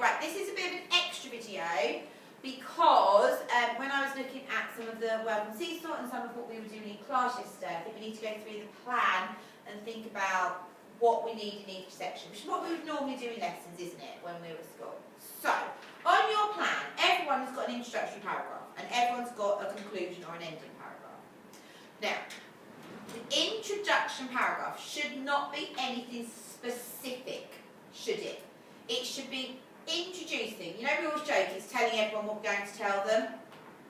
right, this is a bit of an extra video because when I was looking at some of the work on Seesaw and some of what we were doing in class yesterday, I think we need to go through the plan and think about what we need in each section, which is what we would normally do in lessons, isn't it, when we were at school. So, on your plan, everyone has got an introductory paragraph and everyone's got a conclusion or an ending paragraph. Now, the introduction paragraph should not be anything specific, should it? It should be introducing. You know, we always joke, it's telling everyone what we're going to tell them,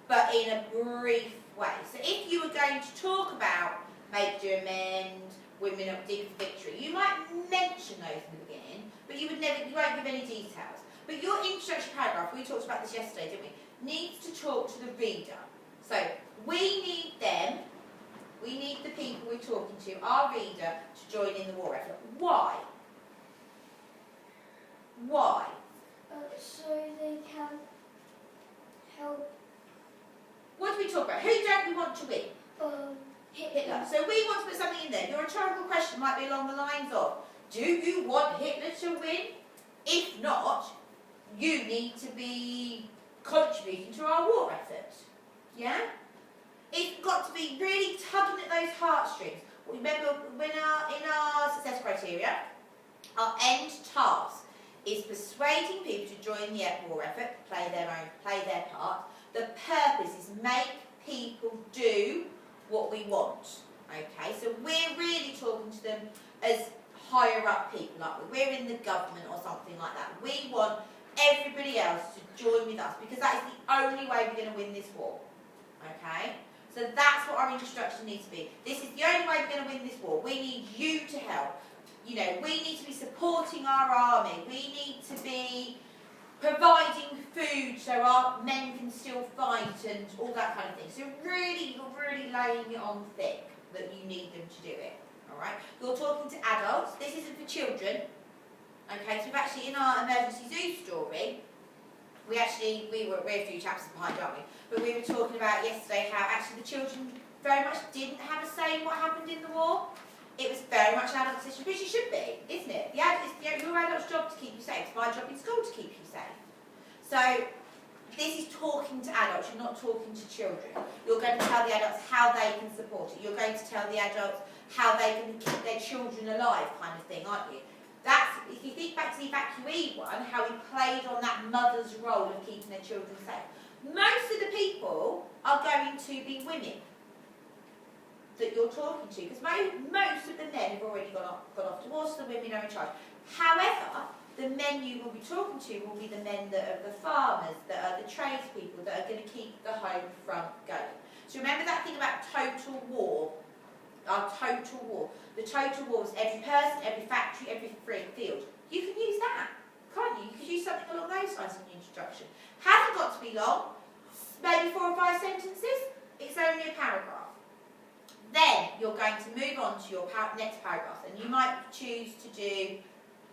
but in a brief way. So if you were going to talk about make, do, amend, women up, dig for victory, you might mention those in the beginning, but you won't give any details. But your introductory paragraph, we talked about this yesterday, didn't we, needs to talk to the reader. So we need them, we need the people we're talking to, our reader, to join in the war effort. Why? Why? So they can help. What do we talk about? Who don't we want to win? Hitler. So we want to put something in there. Your rhetorical question might be along the lines of, do you want Hitler to win? If not, you need to be contributing to our war effort. Yeah? It's got to be really tugging at those heartstrings. Remember, in our success criteria, our end task is persuading people to join the war effort, play their part. The purpose is make people do what we want. Okay, so we're really talking to them as higher up people, aren't we? We're in the government or something like that. We want everybody else to join with us because that is the only way we're going to win this war. Okay, so that's what our introduction needs to be. This is the only way we're going to win this war. We need you to help. You know, we need to be supporting our army. We need to be providing food so our men can still fight and all that kind of thing. So really, you're really laying it on thick that you need them to do it. All right. You're talking to adults. This isn't for children. Okay. So we've actually, in our emergency zoo story, we're a few chapters behind, aren't we? But we were talking about yesterday how actually the children very much didn't have a say in what happened in the war. It was very much an adult decision, which it should be, isn't it? It's your adult's job to keep you safe. It's my job in school to keep you safe. So this is talking to adults. You're not talking to children. You're going to tell the adults how they can support it. You're going to tell the adults how they can keep their children alive, kind of thing, aren't you? That's, if you think back to the evacuee one, how we played on that mother's role of keeping their children safe. Most of the people are going to be women that you're talking to, because most of the men have already gone off to war, so the women are in charge. However, the men you will be talking to will be the men that are the farmers, that are the tradespeople, that are going to keep the home front going. So remember that thing about total war, our total war. The total war is every person, every factory, every field. You can use that, can't you? You could use something along those lines in the introduction. Hasn't got to be long, maybe 4 or 5 sentences. It's only a paragraph. Then you're going to move on to your next paragraph, and you might choose to do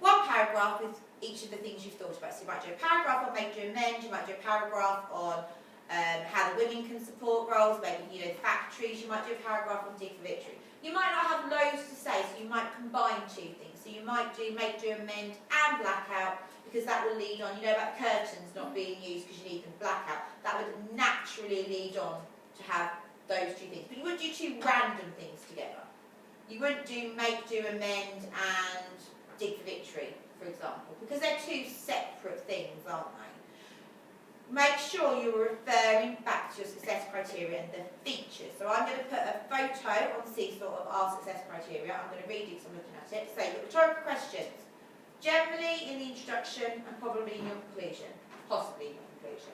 1 paragraph with each of the things you've thought about. So you might do a paragraph on make, do, amend. You might do a paragraph on how the women can support roles, maybe the factories. You might do a paragraph on dig for victory. You might not have loads to say, so you might combine 2 things. So you might do make, do, amend, and blackout, because that will lead on. You know about curtains not being used because you need them blackout. That would naturally lead on to have those 2 things. But you wouldn't do 2 random things together. You wouldn't do make, do, amend, and dig for victory, for example, because they're 2 separate things, aren't they? Make sure you're referring back to your success criteria and the features. So I'm going to put a photo on the Seesaw of our success criteria. I'm going to read it because I'm looking at it. So you've got rhetorical questions, generally in the introduction and probably in your conclusion, possibly in your conclusion.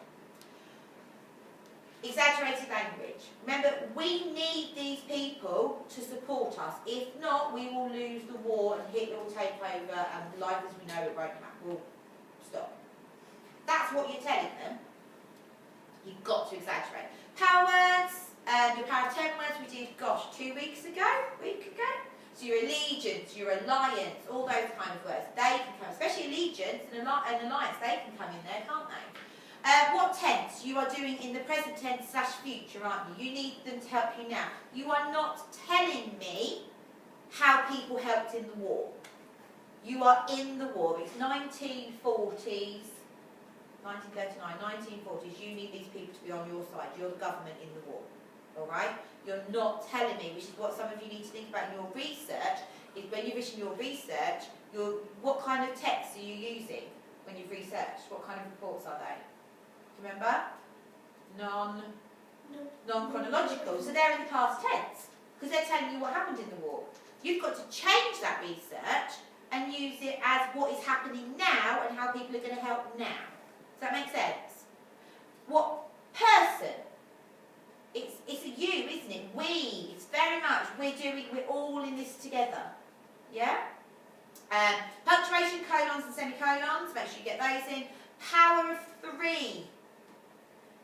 Exaggerated language. Remember, we need these people to support us. If not, we will lose the war and Hitler will take over and life as we know it will stop. That's what you're telling them. You've got to exaggerate. Power words, your power of 10 words we did, 2 weeks ago, So your allegiance, your alliance, all those kind of words, they can come, especially allegiance and alliance, they can come in there, can't they? What tense? You are doing in the present tense / future, aren't you? You need them to help you now. You are not telling me how people helped in the war. You are in the war. It's 1940s. 1939, 1940s, you need these people to be on your side. You're the government in the war. Alright? You're not telling me, which is what some of you need to think about in your research, is when you're writing your research, what kind of texts are you using when you've researched? What kind of reports are they? Do you remember? Non-chronological. So they're in the past tense, because they're telling you what happened in the war. You've got to change that research and use it as what is happening now and how people are going to help now. Does that make sense? What person? It's a you, isn't it? We. It's very much we're all in this together. Yeah? Punctuation, colons and semicolons. Make sure you get those in. Power of 3.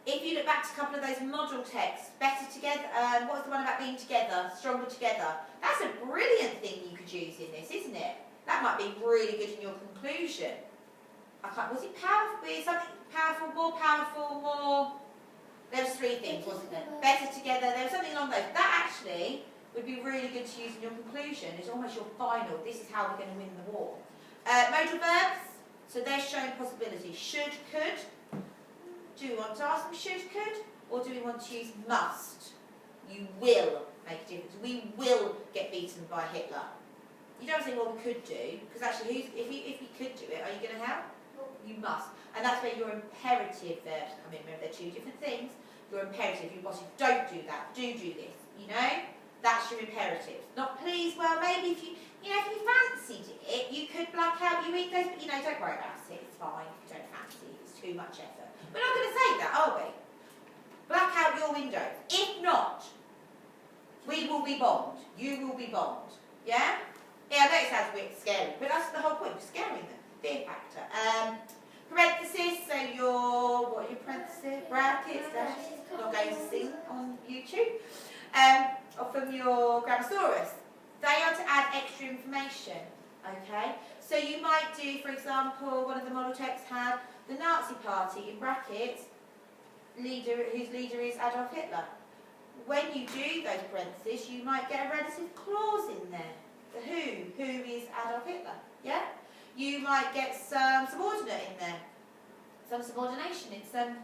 If you look back to a couple of those model texts, better together, what was the one about being together, stronger together? That's a brilliant thing you could use in this, isn't it? That might be really good in your conclusion. Was it powerful? Something powerful, more? There was 3 things, wasn't there? Better together, there was something along those. That actually would be really good to use in your conclusion. It's almost your final. This is how we're going to win the war. Modal verbs, so they're showing possibility. Should, could. Do we want to ask them should, could? Or do we want to use must? You will make a difference. We will get beaten by Hitler. You don't say, well, we could do, because actually, if you could do it, are you going to help? You must. And that's where your imperative verbs come in. Remember, they're 2 different things. Your imperative, your boss, don't do that, do this, you know? That's your imperative. Not please, well, maybe if you fancied it, you could black out your windows, but, don't worry about it, it's fine if you don't fancy it, it's too much effort. We're not going to say that, are we? Black out your windows. If not, we will be bombed. You will be bombed. Yeah? Yeah, I know it sounds a bit scary, but that's the whole point, we're scaring them. Fear factor. Parentheses, so what are your parentheses? Brackets, dashes, not going to sing on YouTube. Or from your Grammasaurus. They are to add extra information, okay? So you might do, for example, one of the model texts had the Nazi Party, in brackets, whose leader is Adolf Hitler. When you do those parentheses, you might get a relative clause in there. The who is Adolf Hitler, yeah? You might get some subordinate in there, some subordination, it's some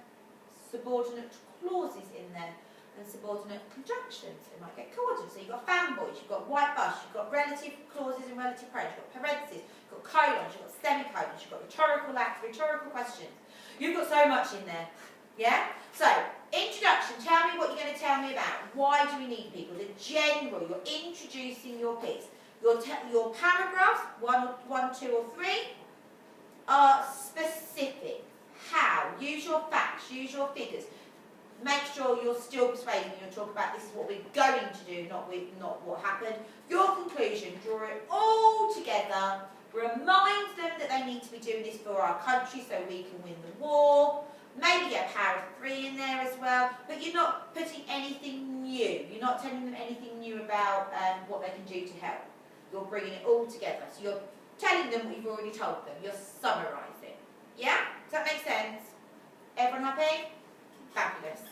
subordinate clauses in there, and subordinate conjunctions. It might get coordinates. So you've got fanboys, you've got white bus, you've got relative clauses and relative pronouns, you've got parentheses, you've got colons, you've got semicolons, you've got rhetorical acts, rhetorical questions. You've got so much in there. Yeah? So, introduction, tell me what you're going to tell me about. Why do we need people? The general, you're introducing your piece. Your paragraphs, 1, 2 or 3, are specific. How? Use your facts, use your figures. Make sure you're still persuading when you talk about this is what we're going to do, not what happened. Your conclusion, draw it all together. Remind them that they need to be doing this for our country so we can win the war. Maybe get a power of 3 in there as well, but you're not putting anything new. You're not telling them anything new about what they can do to help. You're bringing it all together. So you're telling them what you've already told them. You're summarising. Yeah? Does that make sense? Everyone happy? Fabulous.